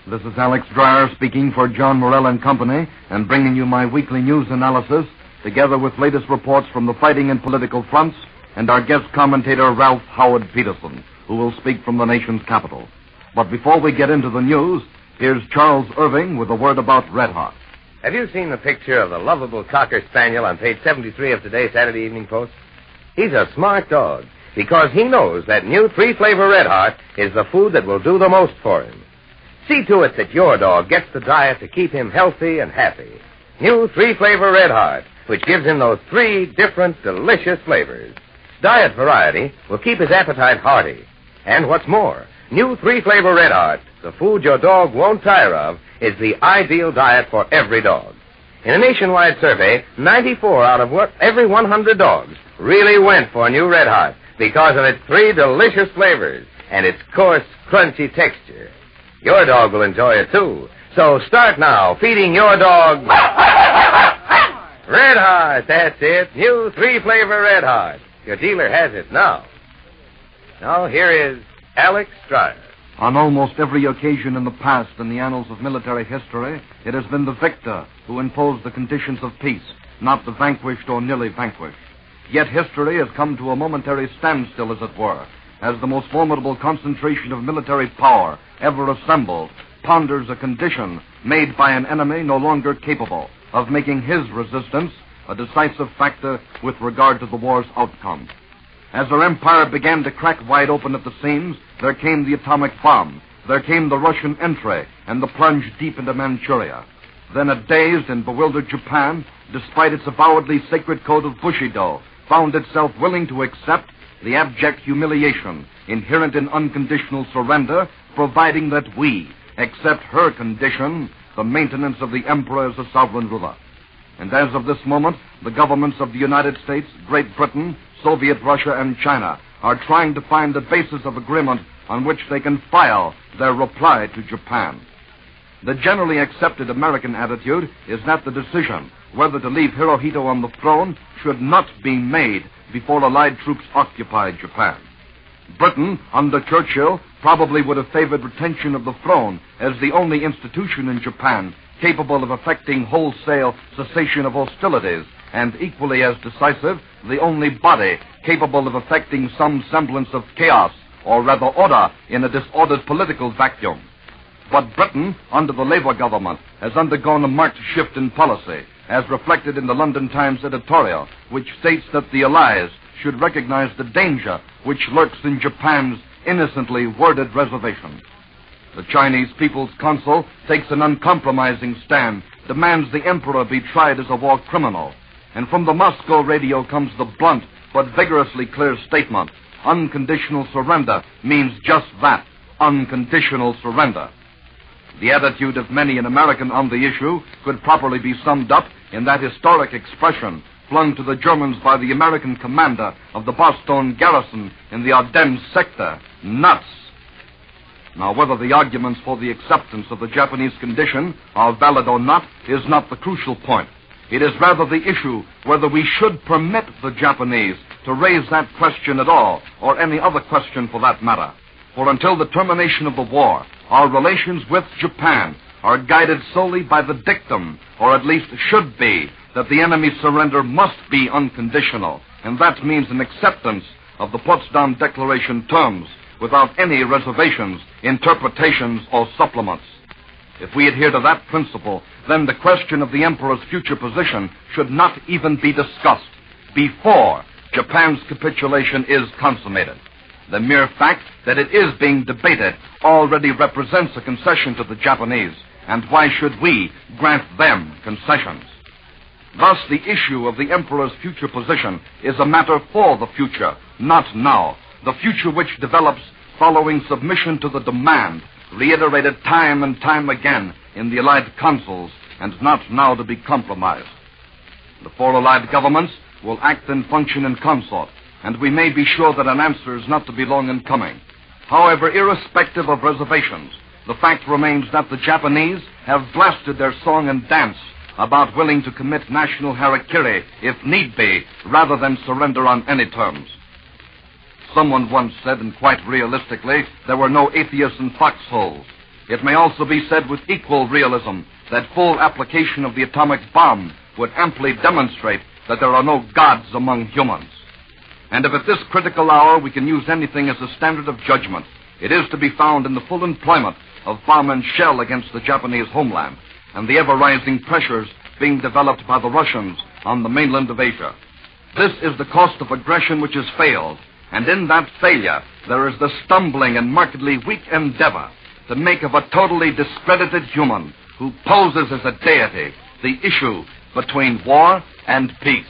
This is Alex Dreier speaking for John Morell and Company and bringing you my weekly news analysis together with latest reports from the fighting and political fronts and our guest commentator Ralph Howard Peterson, who will speak from the nation's capital. But before we get into the news, here's Charles Irving with a word about Red Hot. Have you seen the picture of the lovable Cocker Spaniel on page 73 of today's Saturday Evening Post? He's a smart dog because he knows that new three-flavor Red Hot is the food that will do the most for him. See to it that your dog gets the diet to keep him healthy and happy. New three-flavor Red Hot, which gives him those three different delicious flavors. Diet variety will keep his appetite hearty. And what's more, new three-flavor Red Hot, the food your dog won't tire of, is the ideal diet for every dog. In a nationwide survey, 94 out of every 100 dogs really went for new Red Hot because of its three delicious flavors and its coarse, crunchy texture. Your dog will enjoy it, too. So start now feeding your dog Red Hot. That's it. New three-flavor Red Hot. Your dealer has it now. Now, here is Alex Dreier. On almost every occasion in the past in the annals of military history, it has been the victor who imposed the conditions of peace, not the vanquished or nearly vanquished. Yet history has come to a momentary standstill, as it were, as the most formidable concentration of military power ever assembled ponders a condition made by an enemy no longer capable of making his resistance a decisive factor with regard to the war's outcome. As our empire began to crack wide open at the seams, there came the atomic bomb, there came the Russian entry, and the plunge deep into Manchuria. Then a dazed and bewildered Japan, despite its avowedly sacred code of Bushido, found itself willing to accept the abject humiliation inherent in unconditional surrender, providing that we accept her condition, the maintenance of the emperor as a sovereign ruler. And as of this moment, the governments of the United States, Great Britain, Soviet Russia, and China are trying to find the basis of agreement on which they can file their reply to Japan. The generally accepted American attitude is that the decision whether to leave Hirohito on the throne should not be made before Allied troops occupy Japan. Britain, under Churchill, probably would have favored retention of the throne as the only institution in Japan capable of effecting wholesale cessation of hostilities, and equally as decisive, the only body capable of effecting some semblance of chaos, or rather order, in a disordered political vacuum. But Britain, under the Labour government, has undergone a marked shift in policy, as reflected in the London Times editorial, which states that the Allies should recognize the danger which lurks in Japan's innocently worded reservations. The Chinese People's Consul takes an uncompromising stand, demands the emperor be tried as a war criminal. And from the Moscow radio comes the blunt but vigorously clear statement: unconditional surrender means just that, unconditional surrender. The attitude of many in America on the issue could properly be summed up in that historic expression flung to the Germans by the American commander of the Boston garrison in the Ardennes sector: nuts. Now, whether the arguments for the acceptance of the Japanese condition are valid or not is not the crucial point. It is rather the issue whether we should permit the Japanese to raise that question at all, or any other question for that matter. For until the termination of the war, our relations with Japan are guided solely by the dictum, or at least should be, that the enemy's surrender must be unconditional, and that means an acceptance of the Potsdam Declaration terms without any reservations, interpretations, or supplements. If we adhere to that principle, then the question of the emperor's future position should not even be discussed before Japan's capitulation is consummated. The mere fact that it is being debated already represents a concession to the Japanese, and why should we grant them concessions? Thus, the issue of the emperor's future position is a matter for the future, not now. The future which develops following submission to the demand, reiterated time and time again in the Allied councils, and not now to be compromised. The four Allied governments will act and function in consort, and we may be sure that an answer is not to be long in coming. However, irrespective of reservations, the fact remains that the Japanese have blasted their song and dance about willing to commit national harakiri, if need be, rather than surrender on any terms. Someone once said, and quite realistically, there were no atheists in foxholes. it may also be said with equal realism that full application of the atomic bomb would amply demonstrate that there are no gods among humans. And if at this critical hour we can use anything as a standard of judgment, it is to be found in the full employment of bomb and shell against the Japanese homeland, and the ever-rising pressures being developed by the Russians on the mainland of Asia. This is the cost of aggression which has failed, and in that failure there is the stumbling and markedly weak endeavor to make of a totally discredited human who poses as a deity the issue between war and peace.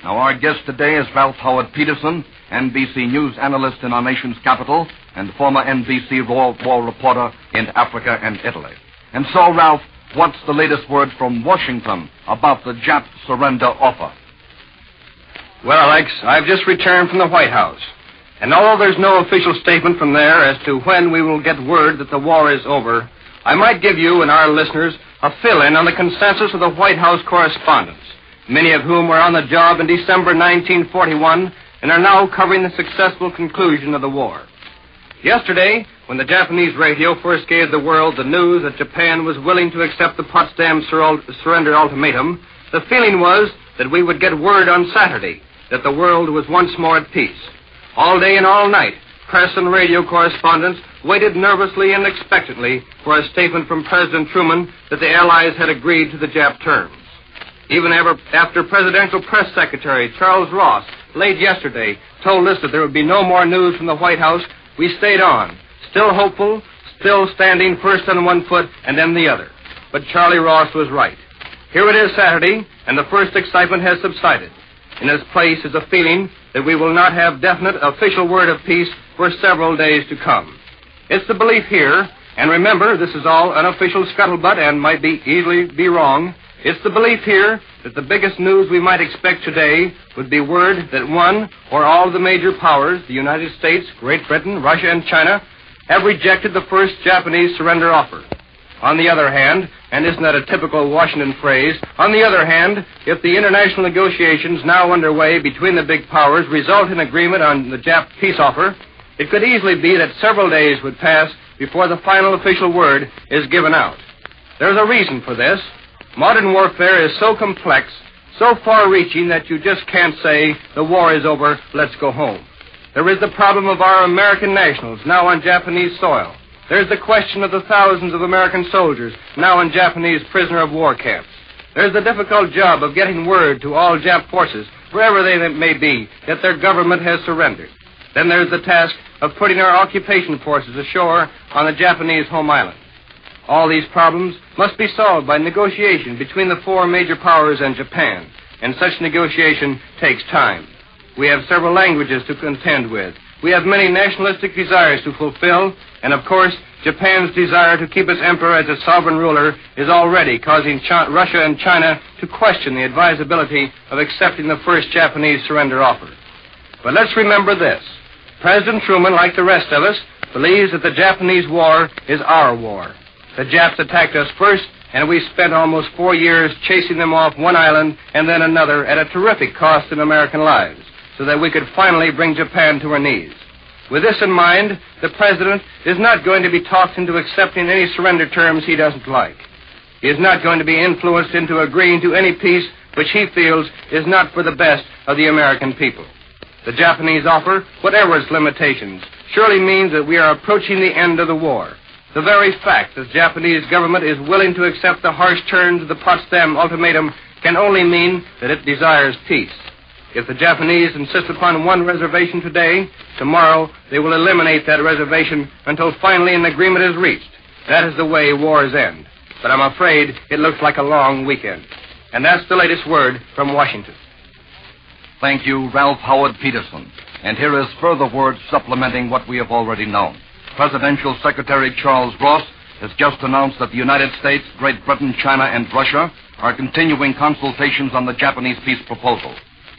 Now, our guest today is Ralph Howard Peterson, NBC News analyst in our nation's capital and former NBC war reporter in Africa and Italy. And so, Ralph, what's the latest word from Washington about the Jap surrender offer? Well, Alex, I've just returned from the White House. And although there's no official statement from there as to when we will get word that the war is over, I might give you and our listeners a fill-in on the consensus of the White House correspondents, many of whom were on the job in December 1941 and are now covering the successful conclusion of the war. Yesterday, when the Japanese radio first gave the world the news that Japan was willing to accept the Potsdam surrender ultimatum, the feeling was that we would get word on Saturday that the world was once more at peace. All day and all night, press and radio correspondents waited nervously and expectantly for a statement from President Truman that the Allies had agreed to the Jap terms. Even after Presidential Press Secretary Charles Ross, late yesterday, told us that there would be no more news from the White House, we stayed on, still hopeful, still standing first on one foot and then the other. But Charlie Ross was right. Here it is Saturday, and the first excitement has subsided. In its place is a feeling that we will not have definite official word of peace for several days to come. It's the belief here, and remember, this is all unofficial scuttlebutt and might easily be wrong. It's the belief here that the biggest news we might expect today would be word that one or all of the major powers, the United States, Great Britain, Russia, and China, have rejected the first Japanese surrender offer. On the other hand, and isn't that a typical Washington phrase, on the other hand, if the international negotiations now underway between the big powers result in agreement on the Jap peace offer, it could easily be that several days would pass before the final official word is given out. There's a reason for this. Modern warfare is so complex, so far-reaching that you just can't say, the war is over, let's go home. There is the problem of our American nationals now on Japanese soil. There's the question of the thousands of American soldiers now in Japanese prisoner of war camps. There's the difficult job of getting word to all Jap forces, wherever they may be, that their government has surrendered. Then there's the task of putting our occupation forces ashore on the Japanese home island. All these problems must be solved by negotiation between the four major powers and Japan, and such negotiation takes time. We have several languages to contend with. We have many nationalistic desires to fulfill, and of course, Japan's desire to keep its emperor as a sovereign ruler is already causing Russia and China to question the advisability of accepting the first Japanese surrender offer. But let's remember this. President Truman, like the rest of us, believes that the Japanese war is our war. The Japs attacked us first, and we spent almost 4 years chasing them off one island and then another at a terrific cost in American lives, so that we could finally bring Japan to her knees. With this in mind, the President is not going to be talked into accepting any surrender terms he doesn't like. He is not going to be influenced into agreeing to any peace which he feels is not for the best of the American people. The Japanese offer, whatever its limitations, surely means that we are approaching the end of the war. The very fact that the Japanese government is willing to accept the harsh terms of the Potsdam ultimatum can only mean that it desires peace. If the Japanese insist upon one reservation today, tomorrow they will eliminate that reservation until finally an agreement is reached. That is the way wars end. But I'm afraid it looks like a long weekend. And that's the latest word from Washington. Thank you, Ralph Howard Peterson. And here is further word supplementing what we have already known. Presidential Secretary Charles Ross has just announced that the United States, Great Britain, China, and Russia are continuing consultations on the Japanese peace proposal.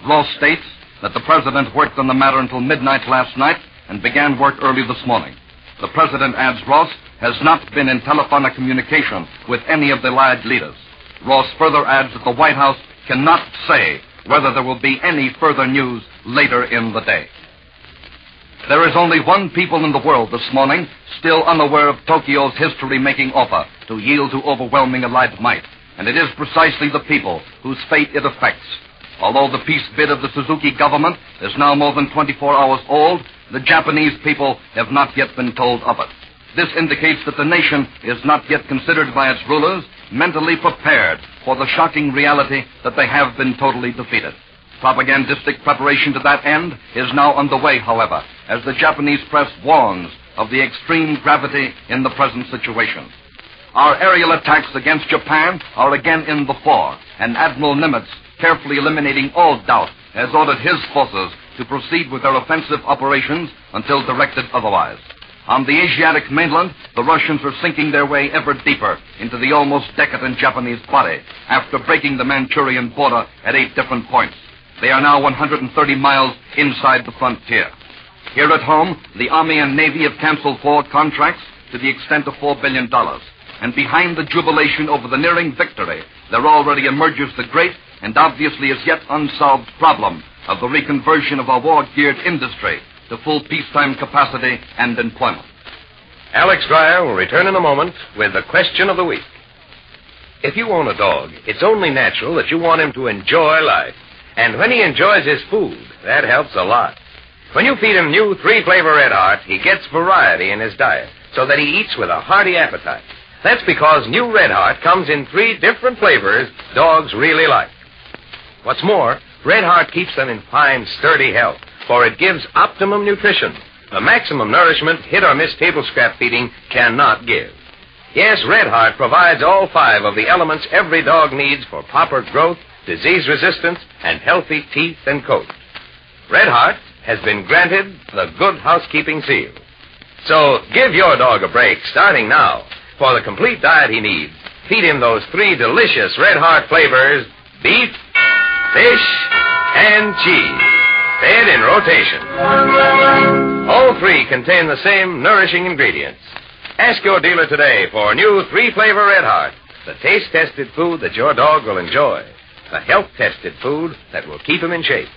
Ross states that the President worked on the matter until midnight last night and began work early this morning. The President, adds Ross, has not been in telephonic communication with any of the Allied leaders. Ross further adds that the White House cannot say whether there will be any further news later in the day. There is only one people in the world this morning still unaware of Tokyo's history-making offer to yield to overwhelming Allied might. And it is precisely the people whose fate it affects. Although the peace bid of the Suzuki government is now more than 24 hours old, the Japanese people have not yet been told of it. This indicates that the nation is not yet considered by its rulers mentally prepared for the shocking reality that they have been totally defeated. Propagandistic preparation to that end is now underway, however, as the Japanese press warns of the extreme gravity in the present situation. Our aerial attacks against Japan are again in the fore, and Admiral Nimitz, carefully eliminating all doubt, has ordered his forces to proceed with their offensive operations until directed otherwise. On the Asiatic mainland, the Russians are sinking their way ever deeper into the almost decadent Japanese body after breaking the Manchurian border at 8 different points. They are now 130 miles inside the frontier. Here at home, the Army and Navy have canceled 4 contracts to the extent of $4 billion. And behind the jubilation over the nearing victory, there already emerges the great and obviously as yet unsolved problem of the reconversion of our war-geared industry to full peacetime capacity and employment. Alex Dreier will return in a moment with the question of the week. If you own a dog, it's only natural that you want him to enjoy life. And when he enjoys his food, that helps a lot. When you feed him new 3-flavor Red Heart, he gets variety in his diet so that he eats with a hearty appetite. That's because new Red Heart comes in 3 different flavors dogs really like. What's more, Red Heart keeps them in fine, sturdy health, for it gives optimum nutrition, the maximum nourishment hit-or-miss table scrap feeding cannot give. Yes, Red Heart provides all 5 of the elements every dog needs for proper growth, disease resistance, and healthy teeth and coat. Red Heart has been granted the Good Housekeeping seal. So give your dog a break starting now. For the complete diet he needs, feed him those 3 delicious Red Heart flavors: beef, fish, and cheese, fed in rotation. All 3 contain the same nourishing ingredients. Ask your dealer today for new 3-flavor Red Heart, the taste-tested food that your dog will enjoy, the health-tested food that will keep him in shape.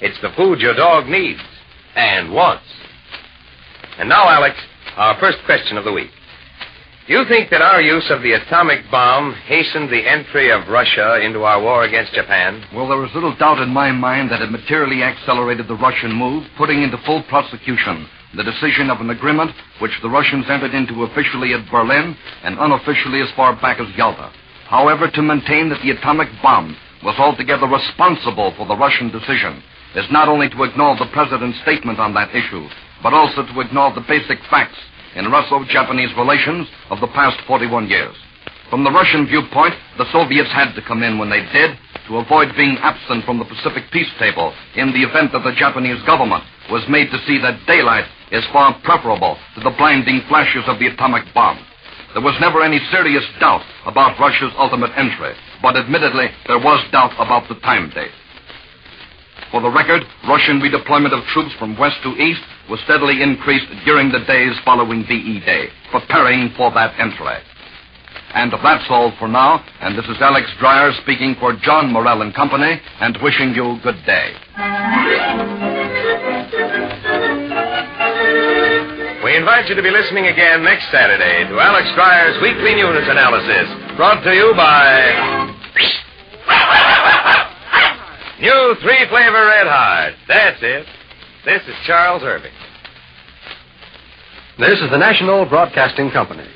It's the food your dog needs and wants. And now, Alex, our first question of the week. Do you think that our use of the atomic bomb hastened the entry of Russia into our war against Japan? Well, there is little doubt in my mind that it materially accelerated the Russian move, putting into full prosecution the decision of an agreement which the Russians entered into officially at Berlin and unofficially as far back as Yalta. However, to maintain that the atomic bomb was altogether responsible for the Russian decision is not only to ignore the President's statement on that issue, but also to ignore the basic facts in Russo-Japanese relations of the past 41 years. From the Russian viewpoint, the Soviets had to come in when they did to avoid being absent from the Pacific peace table in the event that the Japanese government was made to see that daylight is far preferable to the blinding flashes of the atomic bomb. There was never any serious doubt about Russia's ultimate entry, but admittedly there was doubt about the time date. For the record, Russian redeployment of troops from west to east was steadily increased during the days following VE Day, preparing for that entry. And that's all for now, and this is Alex Dreier speaking for John Morell and Company, and wishing you good day. We invite you to be listening again next Saturday to Alex Dreier's Weekly News Analysis, brought to you by new 3-flavor Red Heart. That's it. This is Charles Irving. This is the National Broadcasting Company.